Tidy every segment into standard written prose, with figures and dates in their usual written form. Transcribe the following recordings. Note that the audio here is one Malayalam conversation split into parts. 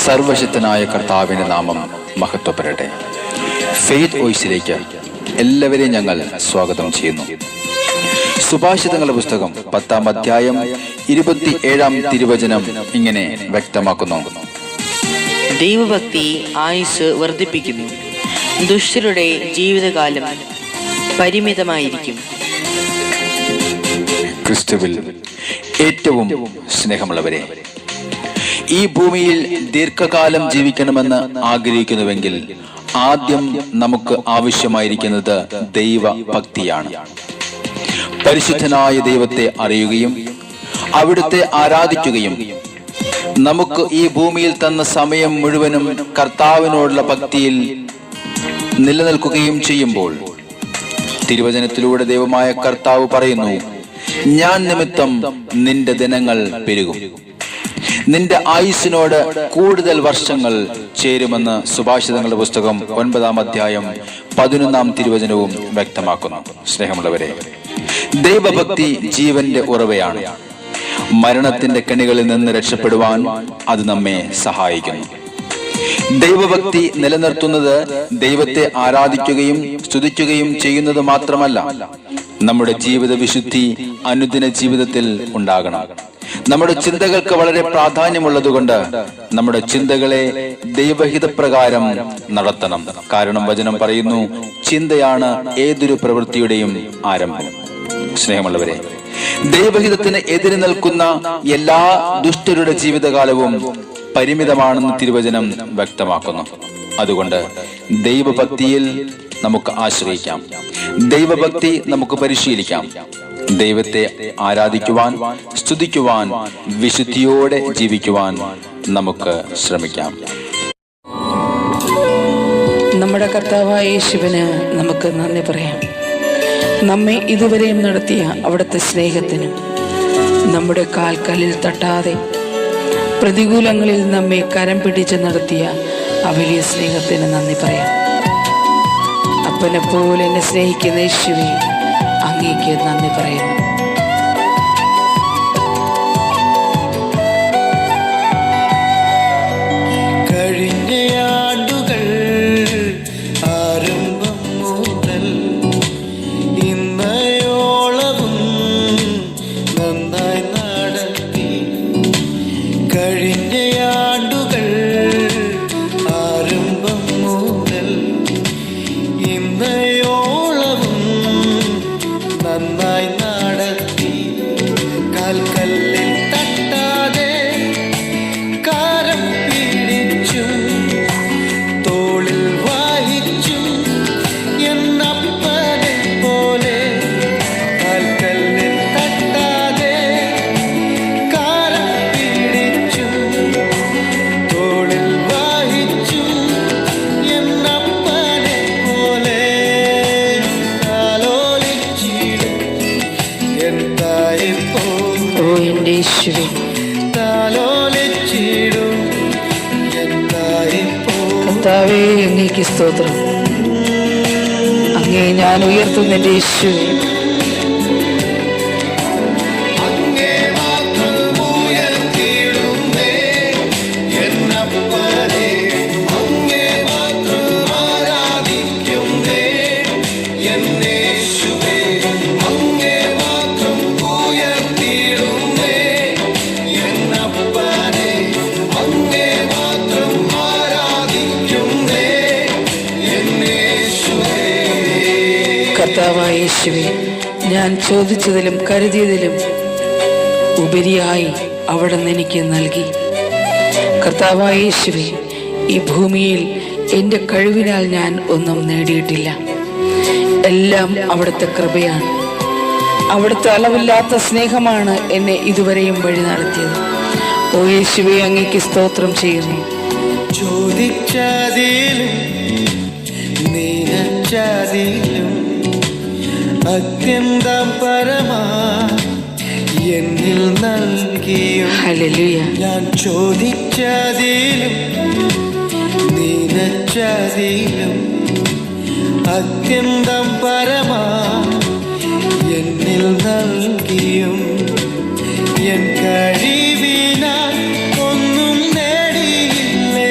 സർവശക്തനായ കർത്താവിന്റെ നാമം മഹത്വപ്പെടട്ടെ. ഫെയ്ത്ത് വോയിസിലേക്ക് എല്ലാവരെയും ഞങ്ങൾ സ്വാഗതം ചെയ്യുന്നു. സുഭാഷിതങ്ങളുടെ പുസ്തകം 10-ാം അധ്യായം 27-ാം തിരുവചനം ഇങ്ങനെ വ്യക്തമാക്കുന്നു: ദൈവഭക്തി ആയുസ് വർദ്ധിപ്പിക്കുന്നു, ദുഷ്ടരുടെ ജീവിതകാലം പരിമിതമായിരിക്കും. ക്രിസ്തുവിൽ ഏറ്റവും സ്നേഹമുള്ളവരെ, ഈ ഭൂമിയിൽ ദീർഘകാലം ജീവിക്കണമെന്ന് ആഗ്രഹിക്കുന്നുവെങ്കിൽ ആദ്യം നമുക്ക് ആവശ്യമായിരിക്കുന്നത് ദൈവഭക്തിയാണ്. പരിശുദ്ധനായ ദൈവത്തെ അറിയുകയും അവിടുത്തെ ആരാധിക്കുകയും നമുക്ക് ഈ ഭൂമിയിൽ തന്ന സമയം മുഴുവനും കർത്താവിനോടുള്ള ഭക്തിയിൽ നിലനിൽക്കുകയും ചെയ്യുമ്പോൾ തിരുവചനത്തിലൂടെ ദൈവമായ കർത്താവ് പറയുന്നു: ഞാൻ നിമിത്തം നിന്റെ ദിനങ്ങൾ പെരുകും, നിന്റെ ആയുസ്സിനോട് കൂടുതൽ വർഷങ്ങൾ ചേരുമെന്ന് സുഭാഷിതങ്ങളുടെ പുസ്തകം 9-ാം അധ്യായം 11-ാം തിരുവചനവും വ്യക്തമാക്കുന്നു. സ്നേഹമുള്ളവരെ, ദൈവഭക്തി ജീവന്റെ ഉറവയാണ്. മരണത്തിന്റെ കെണികളിൽ നിന്ന് രക്ഷപ്പെടുവാൻ അത് നമ്മെ സഹായിക്കുന്നു. ദൈവഭക്തി നിലനിർത്തുന്നത് ദൈവത്തെ ആരാധിക്കുകയും സ്തുതിക്കുകയും ചെയ്യുന്നത് മാത്രമല്ല, നമ്മുടെ ജീവിത വിശുദ്ധി അനുദിന ജീവിതത്തിൽ ഉണ്ടാകണം. നമ്മുടെ ചിന്തകൾക്ക് വളരെ പ്രാധാന്യമുള്ളതുകൊണ്ട് നമ്മുടെ ചിന്തകളെ ദൈവഹിതപ്രകാരം നടത്തണം. കാരണം വചനം പറയുന്നു, ചിന്തയാണ് ഏതൊരു പ്രവൃത്തിയുടെയും ആരംഭം. സ്നേഹമുള്ളവരെ, ദൈവഹിതത്തിന് എതിര് നിൽക്കുന്ന എല്ലാ ദുഷ്ടരുടെ ജീവിതകാലവും പരിമിതമാണെന്ന് തിരുവചനം വ്യക്തമാക്കുന്നു. അതുകൊണ്ട് ദൈവഭക്തിയിൽ നമുക്ക് ആശ്രയിക്കാം, ദൈവഭക്തി നമുക്ക് പരിശീലിക്കാം. ദൈവത്തെ ആരാധിക്കുവാൻ, സ്തുതിക്കുവാൻ, വിശുദ്ധിയോടെ ജീവിക്കുവാൻ നമുക്ക് ശ്രമിക്കാം. നമ്മുടെ കർത്താവായ യേശുവിന് നമുക്ക് നന്ദി പറയാം. നമ്മെ ഇതുവരെയും നടത്തിയ അവിടുത്തെ സ്നേഹത്തിനും നമ്മുടെ കാൽക്കല്ലിൽ തട്ടാതെ പ്രതികൂലങ്ങളിൽ നമ്മെ കരം പിടിച്ച് നടത്തിയ ആ വലിയ സ്നേഹത്തിന് നന്ദി പറയാം. അപ്പനെ പോലെ എന്നെ സ്നേഹിക്കുന്ന യേശുവേ, അങ്ങേക്ക് നന്ദി പറയുന്നു. കർത്താവേ, അങ്ങേക്ക് സ്തോത്രം. അങ്ങേ ഞാൻ ഉയർത്തുന്ന എൻ്റെ യേശുവേ, കർത്താവായ യേശുവേ, ഞാൻ ചോദിച്ചതിലും കരുതിയതിലും ഉപരിയായി അവിടുന്ന് എനിക്ക് നൽകി. കർത്താവായ യേശുവേ, ഈ ഭൂമിയിൽ എൻ്റെ കഴിവിനാൽ ഞാൻ ഒന്നും നേടിയിട്ടില്ല. എല്ലാം അവിടുത്തെ കൃപയാണ്. അവിടുത്തെ അളവില്ലാത്ത സ്നേഹമാണ് എന്നെ ഇതുവരെയും വഴി നടത്തിയത്. ഓ യേശുവേ, അങ്ങേക്ക് സ്തോത്രം ചെയ്യുന്നു. ചോദിച്ചതിലും നിനച്ചതിലും അത്യന്തം പരമാ എന്നിൽ നൽകിയും, ഞാൻ ചോദിച്ചതിലും നിനച്ചതിലും അത്യന്തം പരമാ എന്നിൽ നൽകിയും, എൻ കഴിവിനാൽ ഒന്നും നേടിയില്ലേ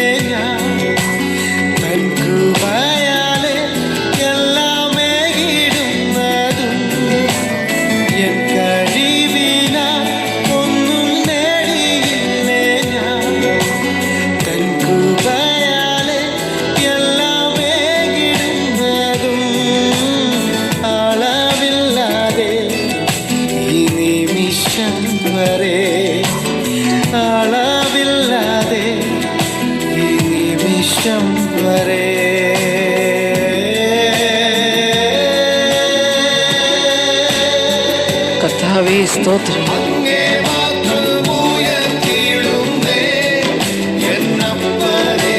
സ്തോത്രം. അങ്ങേ മാത്രം ഉയർത്തിയിടുന്നേ എന്നപ്പനെ,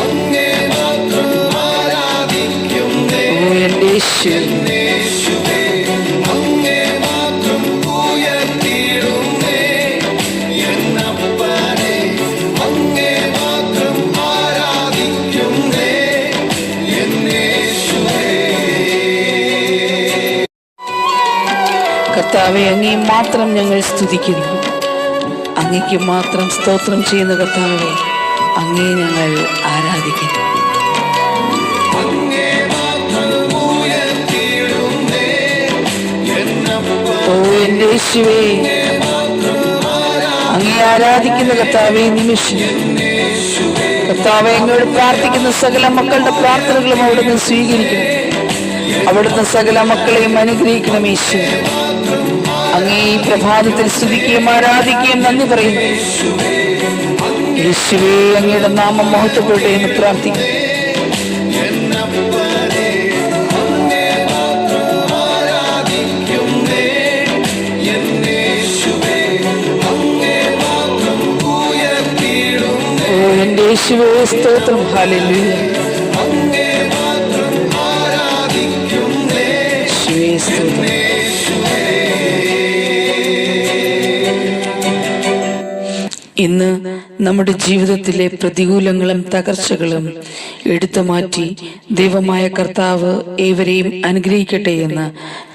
അങ്ങേ മാത്രം ആരാധിക്കുന്നേ എന്റെ യേശു. യേശുവേ. അങ്ങേ മാത്രം ഉയർത്തിയിടുന്നേ എന്നപ്പനെ, അങ്ങേ മാത്രം ആരാധിക്കുന്നേ എന്നേശുവേ. കർത്താവെ, അങ്ങേ മാത്രം ഞങ്ങൾ സ്തുതിക്കുന്നു. അങ്ങയ്ക്ക് മാത്രം സ്തോത്രം ചെയ്യുന്ന കർത്താവെ, അങ്ങേ ഞങ്ങൾ ആരാധിക്കുന്നു. അങ്ങേ മാത്രം ഉയർത്തിയിടുന്നേ എന്നപ്പനെ, ഓ എന്റെ യേശുവേ, അങ്ങേ ആരാധിക്കുന്ന കർത്താവെ, ഈ നിമിഷം കർത്താവെ, അങ്ങോട് പ്രാർത്ഥിക്കുന്ന സകല മക്കളുടെ പ്രാർത്ഥനകളും അവിടുന്ന് സ്വീകരിക്കണം. അവിടുന്ന് സകല മക്കളെയും അനുഗ്രഹിക്കണം. യേശു, അങ്ങേ ഈ പ്രഭാതത്തിൽ സ്തുതിക്കുകയും ആരാധിക്കുകയും നന്ദി പറയുന്നു. യേശുവേ, അങ്ങയുടെ നാമം മഹത്വപ്പെടട്ടെ എന്ന് പ്രാർത്ഥിക്കുന്നു. എന്നപ്പനെ, അങ്ങേ മാത്രം ആരാധിക്കുന്നേ എന്നേശുവേ. അങ്ങേ മാത്രം ഉയർത്തിയിടുന്നേ ഓ എന്റെ യേശുവേ, സ്തോത്രം. ഹല്ലേലൂയ. അങ്ങേ മാത്രം ആരാധിക്കുന്നേ യേശുവേ, സ്തോത്രം. ഇന്ന് നമ്മുടെ ജീവിതത്തിലെ പ്രതികൂലങ്ങളും തകർച്ചകളും എടുത്തു മാറ്റി ദൈവമായ കർത്താവ് ഏവരെയും അനുഗ്രഹിക്കട്ടെ എന്ന്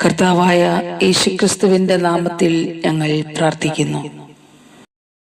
കർത്താവായ യേശുക്രിസ്തുവിന്റെ നാമത്തിൽ ഞങ്ങൾ പ്രാർത്ഥിക്കുന്നു.